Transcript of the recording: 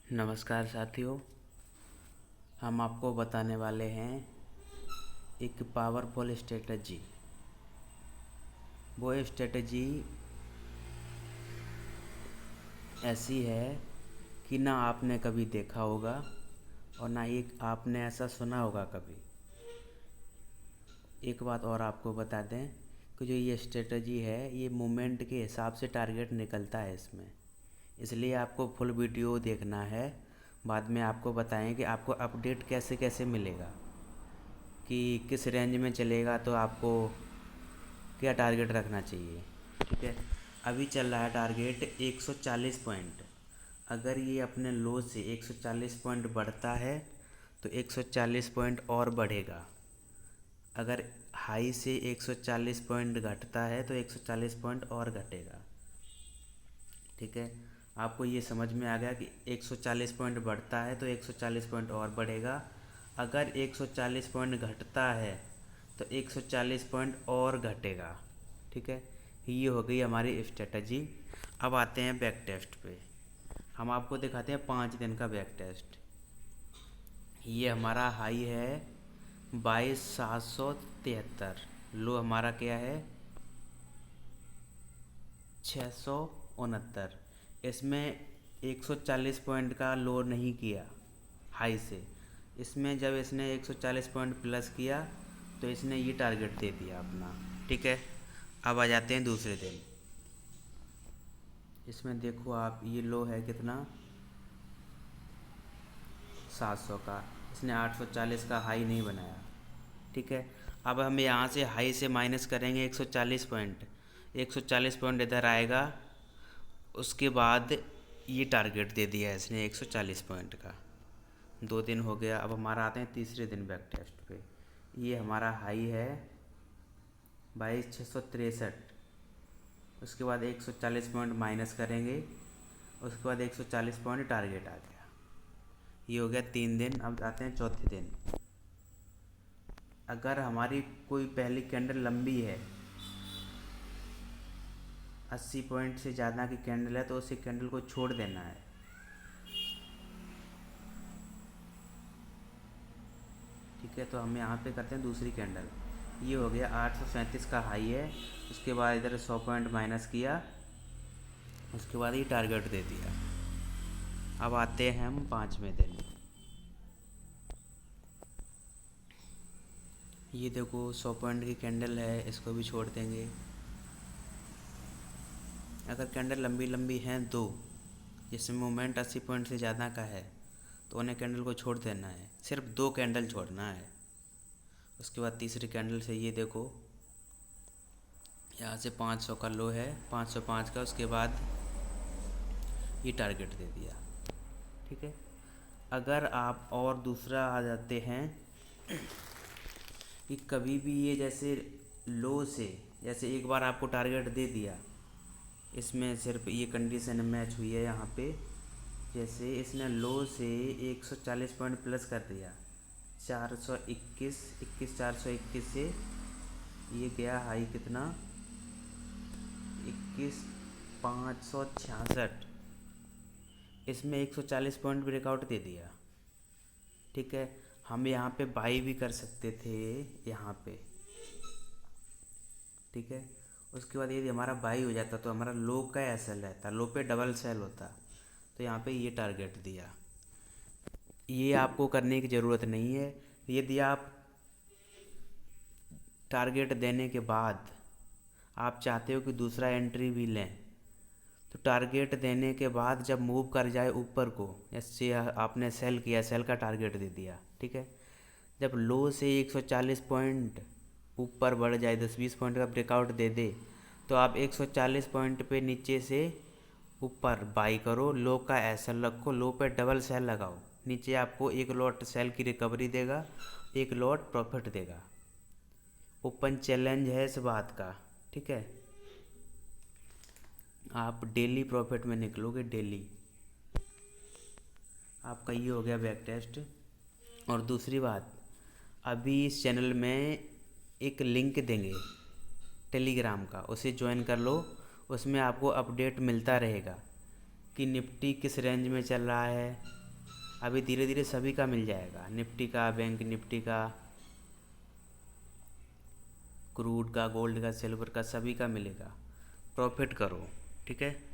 नमस्कार साथियों, हम आपको बताने वाले हैं एक पावरफुल स्ट्रेटजी। वो स्ट्रेटजी ऐसी है कि ना आपने कभी देखा होगा और ना ही आपने ऐसा सुना होगा कभी। एक बात और आपको बता दें कि जो ये स्ट्रेटजी है ये मूवमेंट के हिसाब से टारगेट निकलता है इसमें, इसलिए आपको फुल वीडियो देखना है। बाद में आपको बताएं कि आपको अपडेट कैसे कैसे मिलेगा, कि किस रेंज में चलेगा तो आपको क्या टारगेट रखना चाहिए। ठीक है, अभी चल रहा है टारगेट 140 पॉइंट। अगर ये अपने लो से 140 पॉइंट बढ़ता है तो 140 पॉइंट और बढ़ेगा। अगर हाई से 140 पॉइंट घटता है तो 140 पॉइंट और घटेगा। ठीक है, आपको ये समझ में आ गया कि 140 पॉइंट बढ़ता है तो 140 पॉइंट और बढ़ेगा। अगर 140 पॉइंट घटता है तो 140 पॉइंट और घटेगा। ठीक है, ये हो गई हमारी स्ट्रेटजी। अब आते हैं बैक टेस्ट पे। हम आपको दिखाते हैं 5 दिन का बैक टेस्ट। ये हमारा हाई है 22,773। लो हमारा क्या है 669। इसमें 140 पॉइंट का लो नहीं किया हाई से। इसमें जब इसने 140 पॉइंट प्लस किया तो इसने ये टारगेट दे दिया अपना। ठीक है, अब आ जाते हैं दूसरे दिन। इसमें देखो आप, ये लो है कितना 700 का। इसने 840 का हाई नहीं बनाया। ठीक है, अब हम यहाँ से हाई से माइनस करेंगे 140 पॉइंट। 140 पॉइंट इधर आएगा, उसके बाद ये टारगेट दे दिया है इसने 140 पॉइंट का। 2 दिन हो गया। अब हमारा आते हैं तीसरे दिन बैक टेस्ट पे। ये हमारा हाई है 22,663। उसके बाद 140 पॉइंट माइनस करेंगे, उसके बाद 140 पॉइंट टारगेट आ गया। ये हो गया 3 दिन। अब आते हैं चौथे दिन। अगर हमारी कोई पहली कैंडल लंबी है, 80 पॉइंट से ज़्यादा की कैंडल है, तो उसी कैंडल को छोड़ देना है। ठीक है, तो हम यहाँ पे करते हैं दूसरी कैंडल। ये हो गया 837 का हाई है। उसके बाद इधर 100 पॉइंट माइनस किया, उसके बाद ये टारगेट दे दिया। अब आते हैं हम 5वें दिन। ये देखो 100 पॉइंट की कैंडल है, इसको भी छोड़ देंगे। अगर कैंडल लंबी लंबी हैं दो, जिसमें मूवमेंट 80 पॉइंट से ज़्यादा का है, तो उन्हें कैंडल को छोड़ देना है। सिर्फ 2 कैंडल छोड़ना है। उसके बाद तीसरी कैंडल से ये देखो, यहाँ से 500 का लो है, 505 का। उसके बाद ये टारगेट दे दिया। ठीक है, अगर आप और दूसरा आ जाते हैं कि कभी भी ये जैसे लो से, जैसे एक बार आपको टारगेट दे दिया, इसमें सिर्फ ये कंडीशन मैच हुई है यहाँ पे। जैसे इसने लो से 140 पॉइंट प्लस कर दिया, 421 से ये गया हाई कितना 21,566। इसमें 140 पॉइंट ब्रेकआउट दे दिया। ठीक है, हम यहाँ पे बाई भी कर सकते थे यहाँ पे। ठीक है, उसके बाद यदि हमारा बाई हो जाता तो हमारा लो का एसएल रहता, लो पे डबल सेल होता। तो यहाँ पे ये टारगेट दिया। ये आपको करने की ज़रूरत नहीं है। यदि आप टारगेट देने के बाद आप चाहते हो कि दूसरा एंट्री भी लें, तो टारगेट देने के बाद जब मूव कर जाए ऊपर को, जैसे आपने सेल किया, सेल का टारगेट दे दिया। ठीक है, जब लो से 140 पॉइंट ऊपर बढ़ जाए, 10-20 पॉइंट का ब्रेकआउट दे दे, तो आप 140 पॉइंट पे नीचे से ऊपर बाई करो, लो का एसएल रखो, लो पे डबल सेल लगाओ। नीचे आपको एक लॉट सेल की रिकवरी देगा, एक लॉट प्रॉफिट देगा। ओपन चैलेंज है इस बात का। ठीक है, आप डेली प्रॉफिट में निकलोगे डेली। आपका ये हो गया बैक टेस्ट। और दूसरी बात, अभी इस चैनल में एक लिंक देंगे टेलीग्राम का, उसे ज्वाइन कर लो। उसमें आपको अपडेट मिलता रहेगा कि निफ्टी किस रेंज में चल रहा है। अभी धीरे धीरे सभी का मिल जाएगा, निफ्टी का, बैंक निफ्टी का, क्रूड का, गोल्ड का, सिल्वर का, सभी का मिलेगा। प्रॉफिट करो, ठीक है।